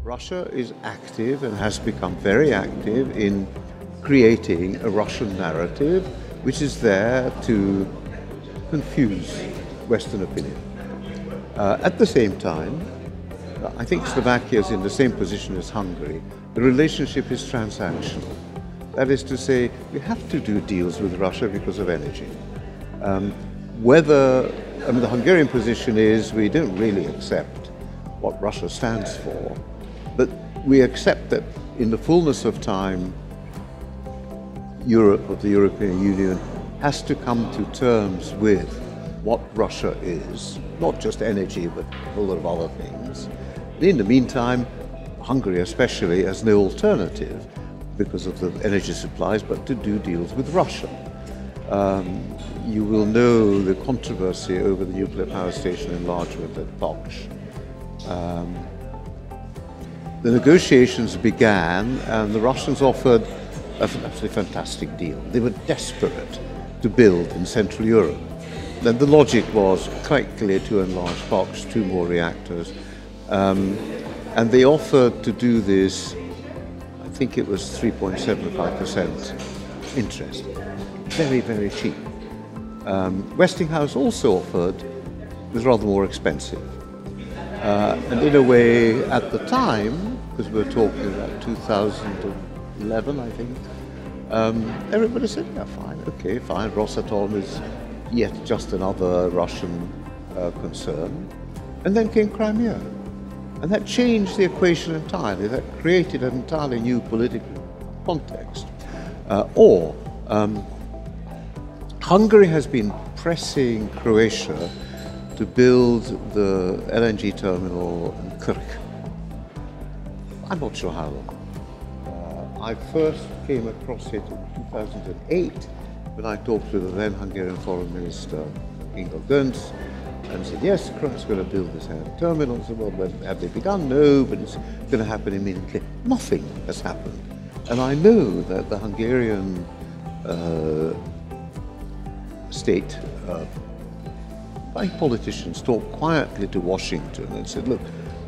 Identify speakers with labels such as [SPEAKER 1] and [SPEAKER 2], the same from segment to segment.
[SPEAKER 1] Russia is active and has become very active in creating a Russian narrative which is there to confuse Western opinion. At the same time, I think Slovakia is in the same position as Hungary. The relationship is transactional. That is to say, we have to do deals with Russia because of energy. The Hungarian position is we don't really accept what Russia stands for, but we accept that in the fullness of time, Europe, or the European Union, has to come to terms with what Russia is, not just energy, but a whole lot of other things. In the meantime, Hungary especially has no alternative because of the energy supplies, but to do deals with Russia. You will know the controversy over the nuclear power station enlargement at Paks. The negotiations began and the Russians offered an absolutely fantastic deal. They were desperate to build in Central Europe. Then the logic was quite clear to enlarge Paks, 2 more reactors. And they offered to do this, I think it was 3.75% interest. Very, very cheap. Westinghouse also offered, it was rather more expensive. And in a way, at the time, because we were talking about 2011, I think, everybody said, yeah, fine, okay, fine. Rosatom is yet just another Russian concern. And then came Crimea. And that changed the equation entirely. That created an entirely new political context. Hungary has been pressing Croatia to build the LNG terminal in Krk. I'm not sure how long. I first came across it in 2008 when I talked to the then Hungarian Foreign Minister, Ingo Gönc, and said, yes, Croatia's going to build this terminal. I said, well, have they begun? No, but it's going to happen immediately. Nothing has happened. And I know that the Hungarian state politicians talked quietly to Washington and said, look,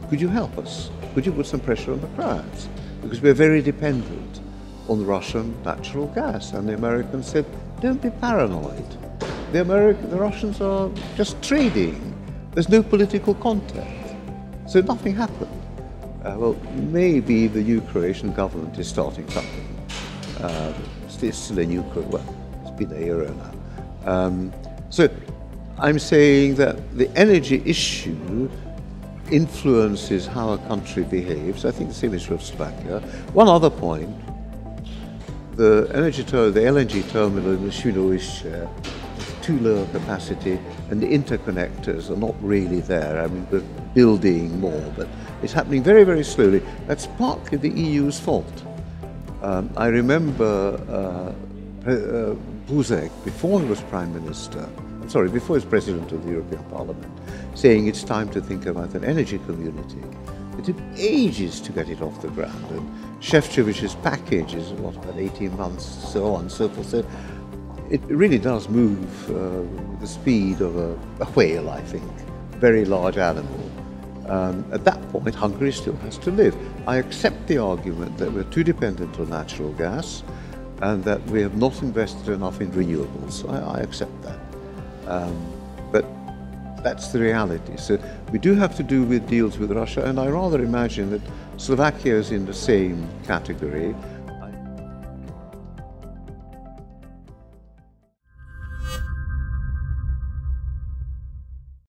[SPEAKER 1] could you help us? Could you put some pressure on the Croats? Because we're very dependent on the Russian natural gas. And the Americans said, don't be paranoid. The Russians are just trading. There's no political contact. So nothing happened. Well, maybe the new Croatian government is starting something. It's still a new, well, it's been a year now. So I'm saying that the energy issue influences how a country behaves. I think the same is true of Slovakia. One other point, the LNG terminal in the Świnoujście, too low capacity, and the interconnectors are not really there. I mean, we're building more, but it's happening very, very slowly. That's partly the EU's fault. I remember Buzek, before he was Prime Minister, before he was President of the European Parliament, saying it's time to think about an energy community. It took ages to get it off the ground, and Šefčovič's package is, what, about 18 months, so on and so forth. So it really does move the speed of a whale, I think, very large animal. At that point, Hungary still has to live. I accept the argument that we're too dependent on natural gas and that we have not invested enough in renewables. I accept that. But that's the reality. So we do have to do with deals with Russia, and I rather imagine that Slovakia is in the same category.